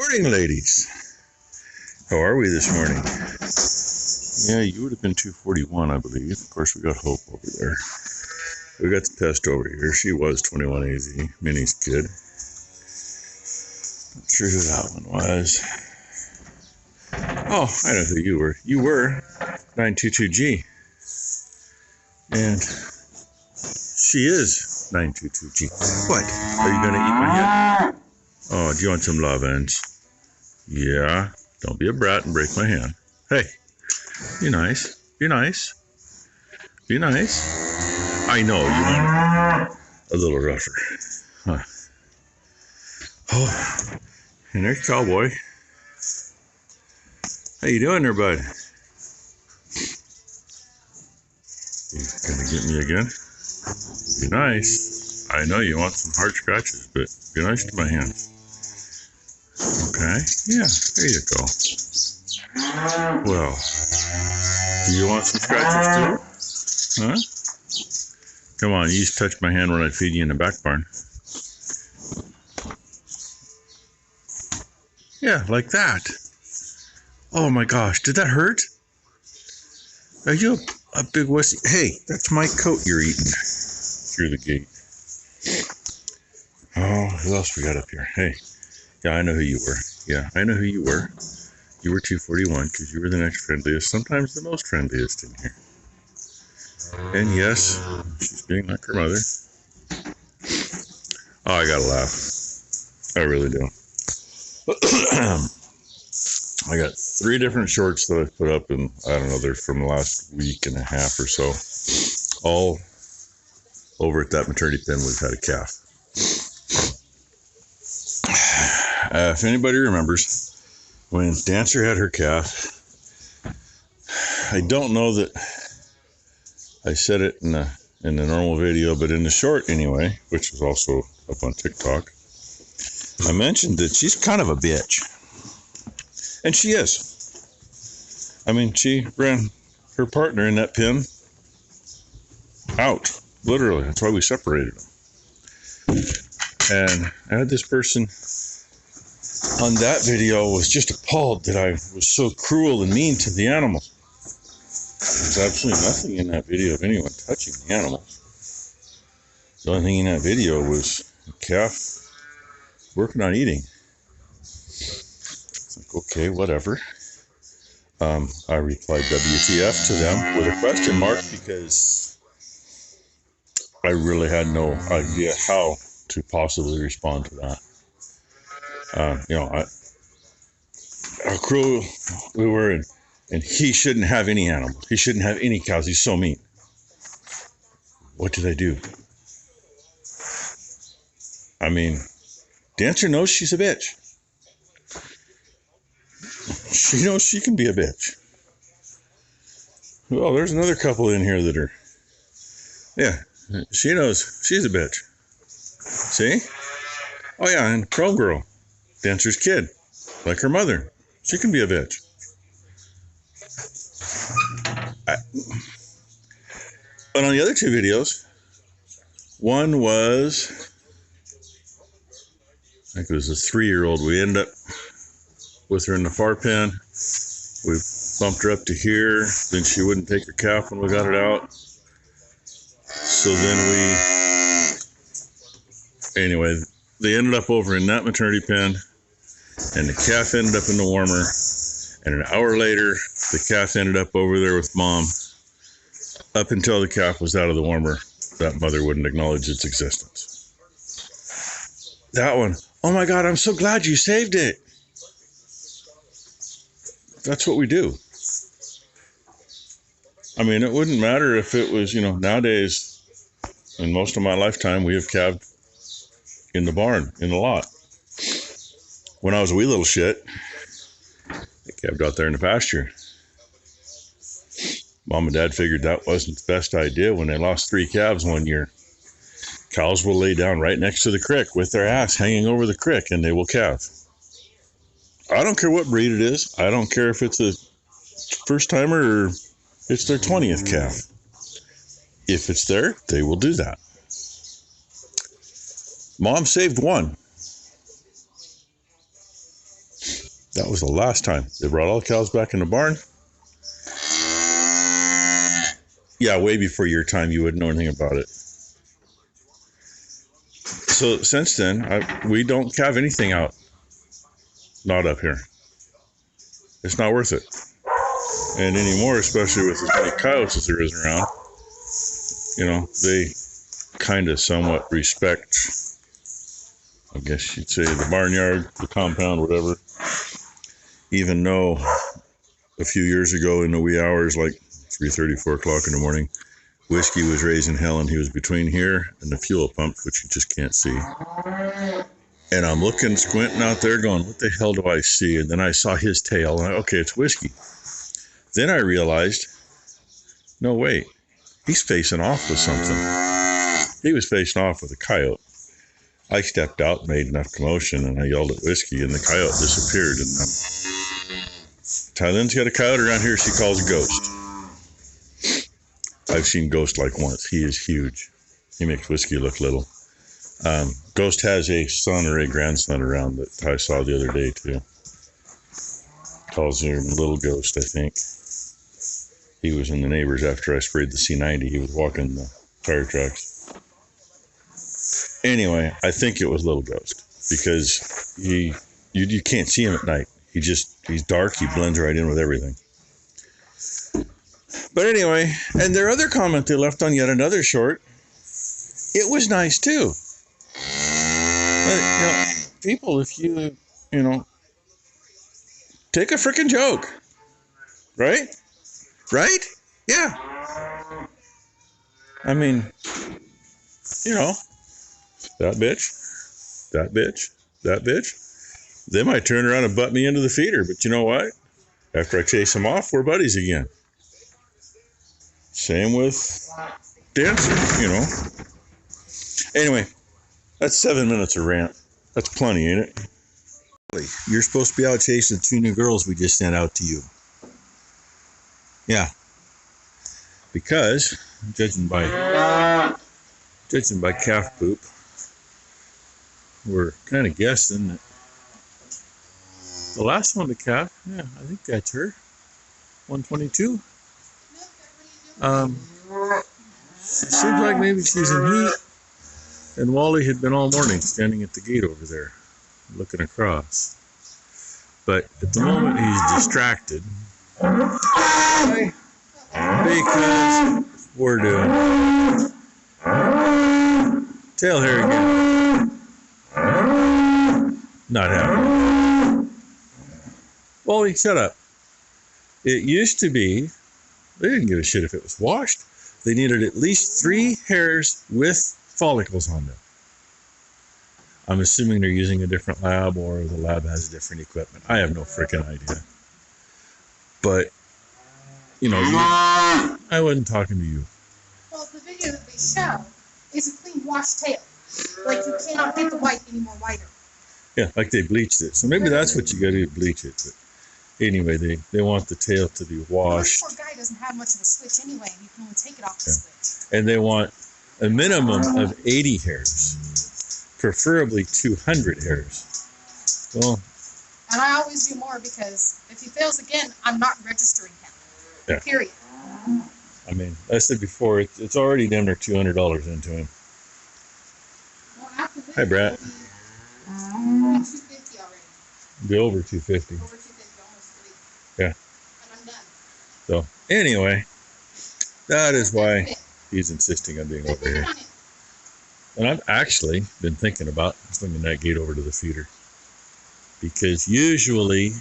morning, ladies. How are we this morning? Yeah, you would have been 241, I believe. Of course, we got Hope over there. We got the pest over here. She was 21 AZ, Minnie's kid. Not sure who that one was. Oh, I know who you were. You were 922G. And she is 922G. What? Are you going to eat my hand? Oh, do you want some love, Ends? Yeah. Don't be a brat and break my hand. Hey, be nice. Be nice. Be nice. I know you want a little rougher. Huh. Oh, and there's Cowboy. How you doing there, bud? You gonna get me again? Be nice. I know you want some hard scratches, but be nice to my hands. Okay, yeah, there you go. Well, do you want some scratches too? Huh? Come on, you used to touch my hand when I feed you in the back barn. Yeah, like that. Oh my gosh, did that hurt? Are you a big wussy? Hey, that's my coat you're eating through the gate. Oh, who else we got up here? Hey, yeah, I know who you were. Yeah, I know who you were. You were 241 because you were the next friendliest, sometimes the most friendliest in here. And yes, she's being like her mother. Oh, I gotta laugh. I really do. I got 3 different shorts that I put up, and I don't know, they're from the last week and a half or so. All over at that maternity pen, we've had a calf. If anybody remembers, when Dancer had her calf, I don't know that I said it in the normal video, but in the short anyway, which is also up on TikTok, I mentioned that she's kind of a bitch. And she is. I mean, she ran her partner in that pen out. Literally. That's why we separated them. And I had this person on that video was just appalled that I was so cruel and mean to the animals. There's absolutely nothing in that video of anyone touching the animals. The only thing in that video was a calf working on eating. It's like, okay, whatever. I replied WTF to them with a question mark because I really had no idea how to possibly respond to that. How cruel we were, and he shouldn't have any animals. He shouldn't have any cows. He's so mean. What did I do? I mean, Dancer knows she's a bitch. She knows she can be a bitch. Well, there's another couple in here that are, yeah, she knows she's a bitch. See? Oh yeah, and Chrome Girl, Dancer's kid, like her mother. She can be a bitch. But on the other 2 videos, one was, I think it was a 3-year-old. We ended up with her in the far pen. We bumped her up to here. Then she wouldn't take her calf when we got it out. So then anyway, they ended up over in that maternity pen, and the calf ended up in the warmer. And an hour later, the calf ended up over there with Mom. Up until the calf was out of the warmer, that mother wouldn't acknowledge its existence. That one, oh my God, I'm so glad you saved it. That's what we do. I mean, it wouldn't matter if it was, nowadays, in most of my lifetime, we have calved in the barn, in the lot. When I was a wee little shit, I calved out there in the pasture. Mom and Dad figured that wasn't the best idea when they lost 3 calves one year. Cows will lay down right next to the creek with their ass hanging over the creek, and they will calve. I don't care what breed it is. I don't care if it's a first timer or it's their 20th calf. If it's there, they will do that. Mom saved one. That was the last time. They brought all the cows back in the barn. Yeah, way before your time, you wouldn't know anything about it. So since then, we don't calve anything out. Not up here. It's not worth it. And anymore, especially with as many coyotes as there is around, they kind of somewhat respect, I guess you'd say, the barnyard, the compound, whatever. Even though a few years ago in the wee hours, like 3:30, 4 o'clock in the morning, Whiskey was raising hell, and he was between here and the fuel pump, which you just can't see. And I'm looking, squinting out there going, what the hell do I see? And then I saw his tail, and okay, it's Whiskey. Then I realized, no, wait, he's facing off with something. He was facing off with a coyote. I stepped out, made enough commotion, and I yelled at Whiskey, and the coyote disappeared. And Tylen's got a coyote around here she calls a ghost. I've seen Ghost like once. He is huge. He makes Whiskey look little. Ghost has a son or a grandson around that I saw the other day too. Calls him Little Ghost, I think. He was in the neighbors after I sprayed the C90. He was walking the tire tracks. Anyway, I think it was Little Ghost because you can't see him at night. He's dark. He blends right in with everything. But anyway, and their other comment they left on yet another short, it was nice too. But, people, if you take a freaking joke, right? Right? Yeah. I mean, that bitch. They might turn around and butt me into the feeder, but you know what? After I chase them off, we're buddies again. Same with Dancer, Anyway, that's 7 minutes of rant. That's plenty, ain't it? You're supposed to be out chasing 2 new girls we just sent out to you. Yeah. Because, judging by calf poop, we're kind of guessing that the last one to calf, I think that's her. 122. Seems like maybe she's in heat. And Wally had been all morning standing at the gate over there, looking across. But at the moment, he's distracted. Because we're doing tail hair again. Not happening. Wally, shut up. It used to be, they didn't give a shit if it was washed. They needed at least 3 hairs with follicles on them. I'm assuming they're using a different lab or the lab has different equipment. I have no freaking idea. But, I wasn't talking to you. Well, the video that they show is a clean washed tail. Like, you cannot get the white any more whiter. Yeah, like they bleached it. So maybe that's what you got to do, bleach it. But anyway, they want the tail to be washed. The poor guy doesn't have much of a switch anyway, and you can only take it off the switch. And they want a minimum of 80 hairs, preferably 200 hairs. Well, and I always do more because if he fails again, I'm not registering him. Yeah. Period. I mean, I said before, it's already damn near $200 into him. Well, after this, hi, Brett. It'll be $250 already. Be over 250. Over 250, almost 3. Yeah. And I'm done. So anyway, that is why he's insisting on being over here. And I've actually been thinking about swinging that gate over to the feeder. Because usually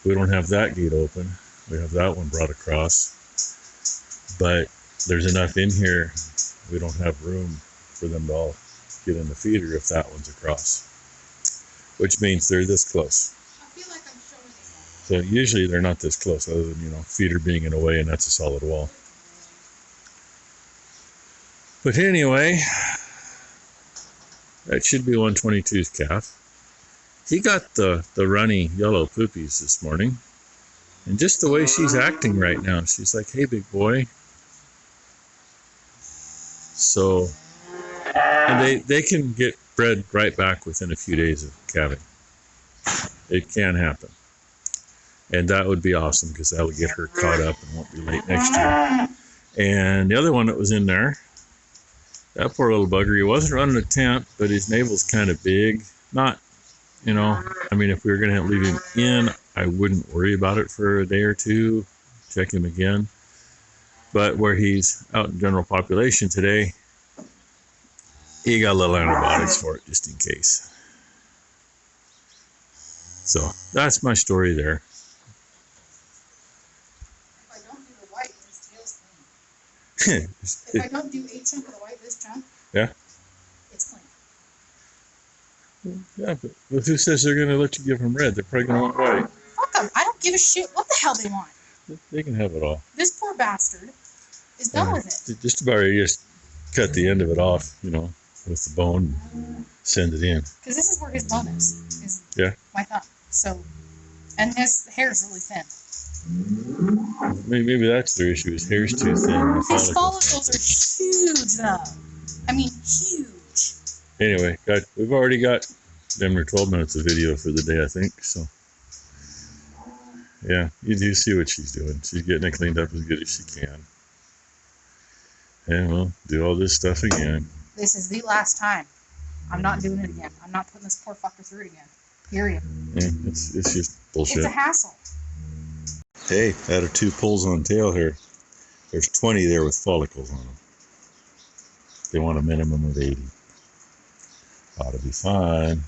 we don't have that gate open. We have that one brought across. But there's enough in here, we don't have room for them to all get in the feeder if that one's across. Which means they're this close. I feel like I'm showing it. So usually they're not this close, other than, feeder being in a way, and that's a solid wall. But anyway, that should be 122's calf. He got the runny yellow poopies this morning. And just the way she's acting right now, she's like, hey, big boy. So, and they can get bred right back within a few days of calving. It can happen. And that would be awesome because that would get her caught up and won't be late next year. And the other one that was in there, that poor little bugger, he wasn't running a temp, but his navel's kind of big. Not, you know, I mean, if we were going to leave him in, I wouldn't worry about it for a day or two, check him again. But where he's out in general population today, he got a little antibiotics for it just in case. So that's my story there. If I don't do the white, his tail's clean. If I don't do a chunk of the white this chunk, yeah, it's clean. Yeah, but who says they're going to let you give them red? They're probably going to want white. Fuck them. I don't give a shit what the hell they want. They can have it all. This poor bastard is done with it. Just about ready to just cut the end of it off, you know, with the bone, and send it in. Because this is where his bone is Yeah. my thumb. So, and his hair is really thin. Maybe that's their issue. His hair's too thin. His follicles are huge, though. I mean, huge. Anyway, we've already got them 12 minutes of video for the day, I think. So, yeah, you do see what she's doing. She's getting it cleaned up as good as she can. And we'll do all this stuff again. This is the last time. I'm not doing it again. I'm not putting this poor fucker through it again. Period. Yeah, it's just bullshit. It's a hassle. Hey, added 2 pulls on tail here. There's 20 there with follicles on them. They want a minimum of 80. Ought to be fine.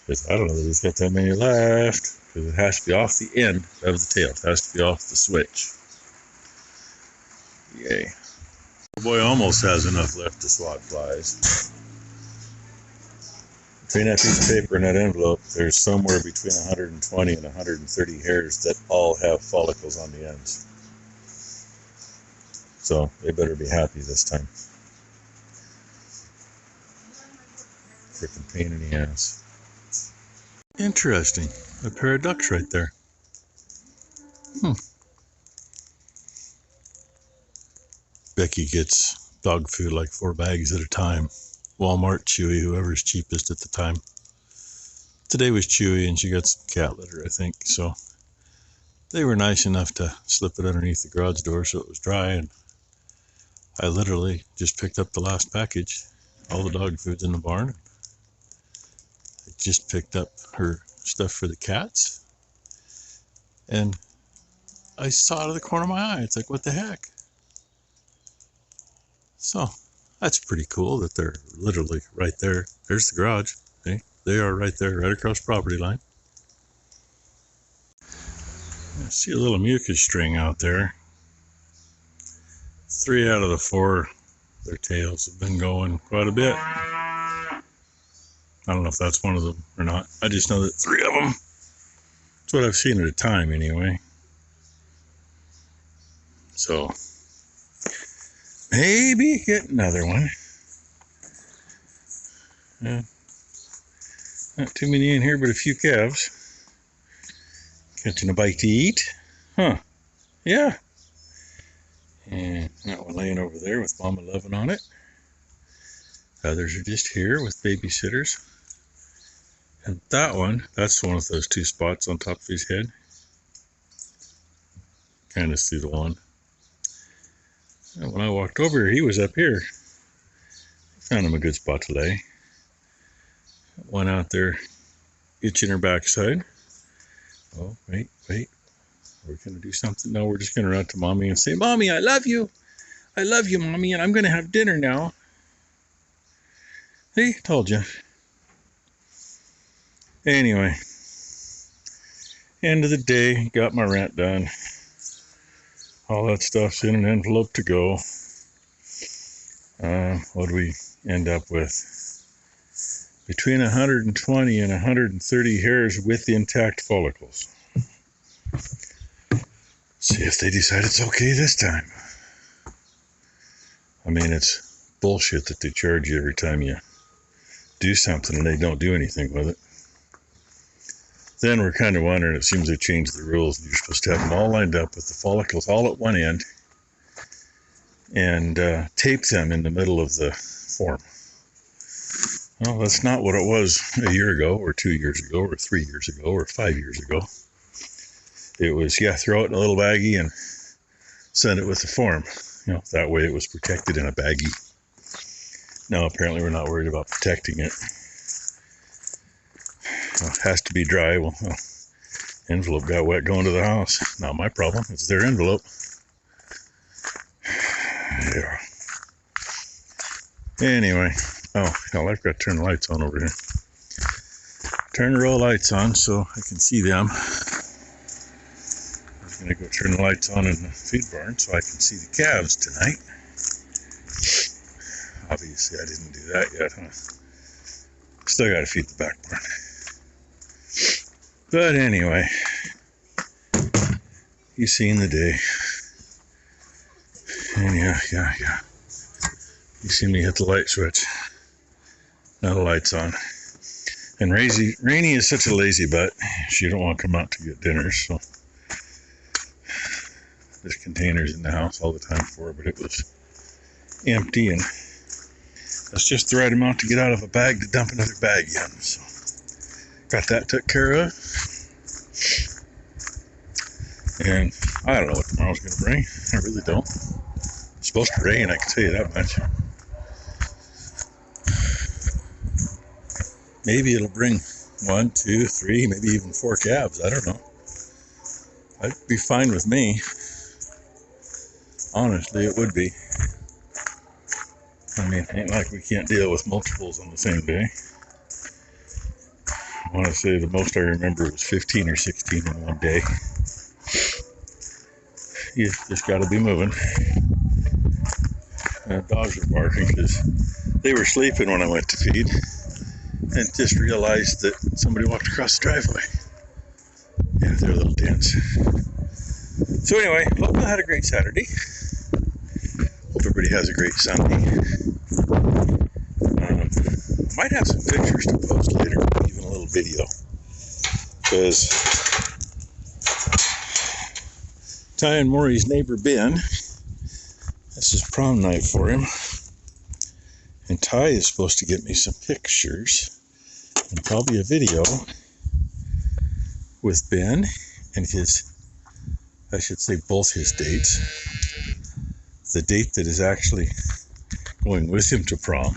I don't know that he's got that many left, because it has to be off the end of the tail. It has to be off the switch. Yay. The boy almost has enough left to swat flies. Between that piece of paper and that envelope, there's somewhere between 120 and 130 hairs that all have follicles on the ends. So they better be happy this time. Freaking pain in the ass. Interesting. A pair of ducks right there. Becky gets dog food like 4 bags at a time. Walmart, Chewy, whoever's cheapest at the time. Today was Chewy, and she got some cat litter, I think. So they were nice enough to slip it underneath the garage door so it was dry, and I literally just picked up the last package. All the dog food's in the barn. I just picked up her stuff for the cats, and I saw it out of the corner of my eye. It's like, what the heck? So that's pretty cool that they're literally right there. There's the garage. They are right there, right across property line. I see a little mucus string out there. 3 out of the 4, their tails have been going quite a bit. I don't know if that's one of them or not. I just know that 3 of them. That's what I've seen at a time anyway. So maybe get another one. Yeah. Not too many in here, but a few calves. Catching a bite to eat. Huh. Yeah. And that one laying over there with Mama loving on it. Others are just here with babysitters. And that one, that's one of those 2 spots on top of his head. Kind of see the one. And when I walked over here, he was up here. Found him a good spot to lay. One out there itching her backside. Oh, wait. We're going to do something. No, we're just going to run to Mommy and say, Mommy, I love you. I love you, Mommy, and I'm going to have dinner now. See, told you. Anyway, end of the day, got my rant done. All that stuff's in an envelope to go. What do we end up with? Between 120 and 130 hairs with intact follicles. See if they decide it's okay this time. I mean, it's bullshit that they charge you every time you do something and they don't do anything with it. Then we're kind of wondering, it seems they've changed the rules. You're supposed to have them all lined up with the follicles all at one end and tape them in the middle of the form. Well, that's not what it was a year ago, or 2 years ago, or 3 years ago, or 5 years ago. It was, yeah, throw it in a little baggie and send it with the form. You know, that way it was protected in a baggie. Now, apparently we're not worried about protecting it. Well, it has to be dry. Well, envelope got wet going to the house. Not my problem. It's their envelope. Yeah. Anyway. Oh, hell, I've got to turn the lights on over here. Turn the row lights on so I can see them. I'm going to go turn the lights on in the feed barn so I can see the calves tonight. Obviously, I didn't do that yet, huh? Still got to feed the back barn. But anyway, you've seen the day. And yeah. You see me hit the light switch. Now the light's on. And Rainy is such a lazy butt. She don't want to come out to get dinner, so there's containers in the house all the time for her, but it was empty, and that's just the right amount to get out of a bag to dump another bag in. So got that took care of. And I don't know what tomorrow's going to bring. I really don't. It's supposed to rain, I can tell you that much. Maybe it'll bring 1, 2, 3, maybe even 4 calves. I don't know. That'd be fine with me. Honestly, it would be. I mean, it ain't like we can't deal with multiples on the same day. I want to say the most I remember was 15 or 16 in one day. You just got to be moving. And dogs were barking because they were sleeping when I went to feed, and just realized that somebody walked across the driveway. Yeah, they're a little dense. So anyway, hope you had a great Saturday. Hope everybody has a great Sunday. Might have some pictures to post later, even a little video, because Ty and Maury's neighbor Ben, this is prom night for him, and Ty is supposed to get me some pictures and probably a video with Ben and his, I should say both his dates, the date that is actually going with him to prom,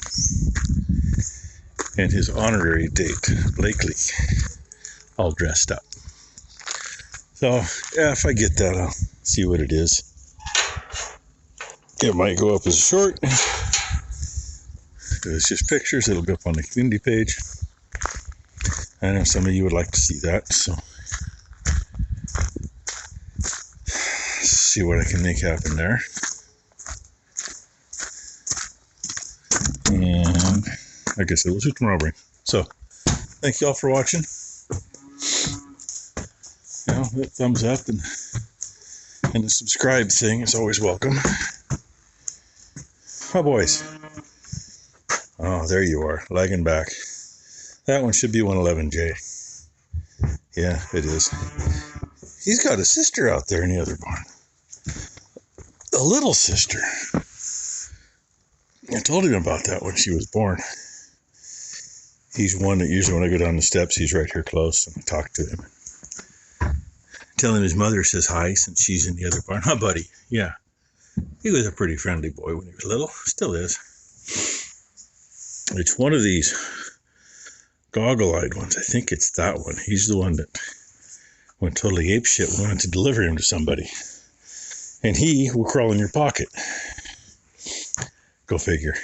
and his honorary date, Blakely, all dressed up. So, yeah, if I get that, I'll see what it is. It might go up as a short. It's just pictures. It'll go up on the community page. I know some of you would like to see that, so see what I can make happen there. And like I said, we'll see tomorrow morning. So, thank you all for watching. You know, that thumbs up and the subscribe thing is always welcome. Oh, boys. Oh, there you are, lagging back. That one should be 111J. Yeah, it is. He's got a sister out there in the other barn. A little sister. I told him about that when she was born. He's one that usually when I go down the steps, he's right here close, and I talk to him. Tell him his mother says hi since she's in the other barn. Huh, buddy? Yeah. He was a pretty friendly boy when he was little. Still is. It's one of these goggle-eyed ones. I think it's that one. He's the one that went totally apeshit when we went to deliver him to somebody. And he will crawl in your pocket. Go figure.